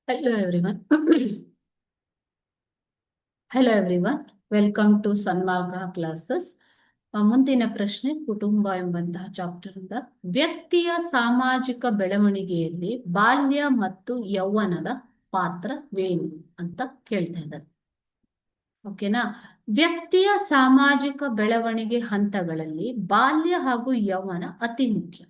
Hello everyone. Hello everyone. Welcome to Sanmarga classes. ಮುಂದಿನ ಪ್ರಶ್ನೆ ಕುಟುಂಬ ಎಂಬಂತಹ ಚಾಪ್ಟರ್ ಇಂದ ವ್ಯಕ್ತಿಯ ಸಾಮಾಜಿಕ ಬೆಳವಣಿಗೆಯಲ್ಲಿ ಬಾಲ್ಯ ಮತ್ತು ಯೌವನದ ಪಾತ್ರವೇನು ಅಂತ ಕೇಳ್ತಾ ಇದ್ದಾರೆ. ಓಕೆನಾ? ವ್ಯಕ್ತಿಯ ಸಾಮಾಜಿಕ ಬೆಳವಣಿಗೆ ಹಂತಗಳಲ್ಲಿ ಬಾಲ್ಯ ಹಾಗೂ ಯೌವನ ಅತಿ ಮುಖ್ಯ.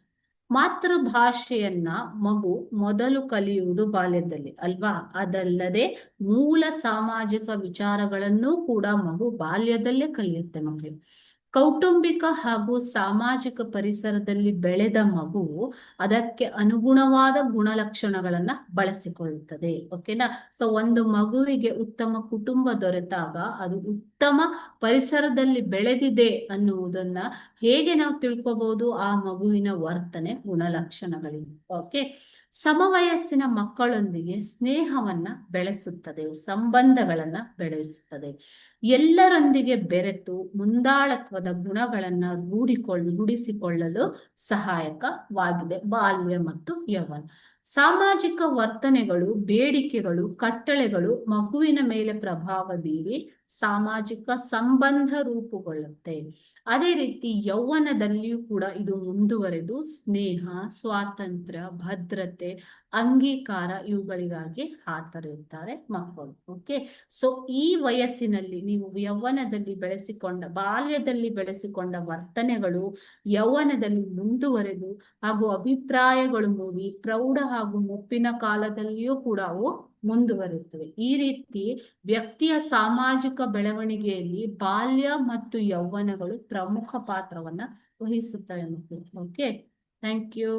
ಮಾತೃಭಾಷೆಯನ್ನ ಮಗು ಮೊದಲು ಕಲಿಯುವುದು ಬಾಲ್ಯದಲ್ಲಿ ಅಲ್ವಾ? ಅದಲ್ಲದೆ ಮೂಲ ಸಾಮಾಜಿಕ ವಿಚಾರಗಳನ್ನೂ ಕೂಡ ಮಗು ಬಾಲ್ಯದಲ್ಲೇ ಕಲಿಯುತ್ತೆ. ಮಕ್ಕಳು ಕೌಟುಂಬಿಕ ಹಾಗೂ ಸಾಮಾಜಿಕ ಪರಿಸರದಲ್ಲಿ ಬೆಳೆದ ಮಗು ಅದಕ್ಕೆ ಅನುಗುಣವಾದ ಗುಣಲಕ್ಷಣಗಳನ್ನ ಬಳಸಿಕೊಳ್ಳುತ್ತದೆ. ಓಕೆನಾ? ಸೊ ಒಂದು ಮಗುವಿಗೆ ಉತ್ತಮ ಕುಟುಂಬ ದೊರೆತಾಗ ಅದು ಉತ್ತಮ ಪರಿಸರದಲ್ಲಿ ಬೆಳೆದಿದೆ ಅನ್ನುವುದನ್ನ ಹೇಗೆ ನಾವು ತಿಳ್ಕೋಬಹುದು? ಆ ಮಗುವಿನ ವರ್ತನೆ ಗುಣಲಕ್ಷಣಗಳಿಂದ. ಓಕೆ, ಸಮವಯಸ್ಸಿನ ಮಕ್ಕಳೊಂದಿಗೆ ಸ್ನೇಹವನ್ನ ಬೆಳೆಸುತ್ತದೆ, ಸಂಬಂಧಗಳನ್ನ ಬೆಳೆಸುತ್ತದೆ. ಎಲ್ಲರೊಂದಿಗೆ ಬೆರೆತು ಮುಂದಾಳತ್ವದ ಗುಣಗಳನ್ನ ರೂಢಿಸಿಕೊಳ್ಳಲು ಸಹಾಯಕವಾಗಿದೆ ಬಾಲ್ಯ ಮತ್ತು ಯೌವನ. ಸಾಮಾಜಿಕ ವರ್ತನೆಗಳು, ಬೇಡಿಕೆಗಳು, ಕಟ್ಟಳೆಗಳು ಮಗುವಿನ ಮೇಲೆ ಪ್ರಭಾವ ಬೀರಿ ಸಾಮಾಜಿಕ ಸಂಬಂಧ ರೂಪುಗೊಳ್ಳುತ್ತೆ. ಅದೇ ರೀತಿ ಯೌವನದಲ್ಲಿಯೂ ಕೂಡ ಇದು ಮುಂದುವರೆದು ಸ್ನೇಹ, ಸ್ವಾತಂತ್ರ್ಯ, ಭದ್ರತೆ, ಅಂಗೀಕಾರ ಇವುಗಳಿಗಾಗಿ ಹಾತೊರೆಯುತ್ತಾರೆ ಮಕ್ಕಳು. ಓಕೆ, ಸೊ ಈ ವಯಸ್ಸಿನಲ್ಲಿ ನೀವು ಯೌವನದಲ್ಲಿ ಬಾಲ್ಯದಲ್ಲಿ ಬೆಳೆಸಿಕೊಂಡ ವರ್ತನೆಗಳು ಯೌವನದಲ್ಲಿ ಮುಂದುವರೆದು ಹಾಗೂ ಅಭಿಪ್ರಾಯಗಳು ಮೂಡಿ ಪ್ರೌಢ ಹಾಗೂ ಮುಪ್ಪಿನ ಕಾಲದಲ್ಲಿಯೂ ಕೂಡ ಅವು ಮುಂದುವರಿಯುತ್ತವೆ. ಈ ರೀತಿ ವ್ಯಕ್ತಿಯ ಸಾಮಾಜಿಕ ಬೆಳವಣಿಗೆಯಲ್ಲಿ ಬಾಲ್ಯ ಮತ್ತು ಯೌವನಗಳು ಪ್ರಮುಖ ಪಾತ್ರವನ್ನ ವಹಿಸುತ್ತವೆ. Okay, thank you.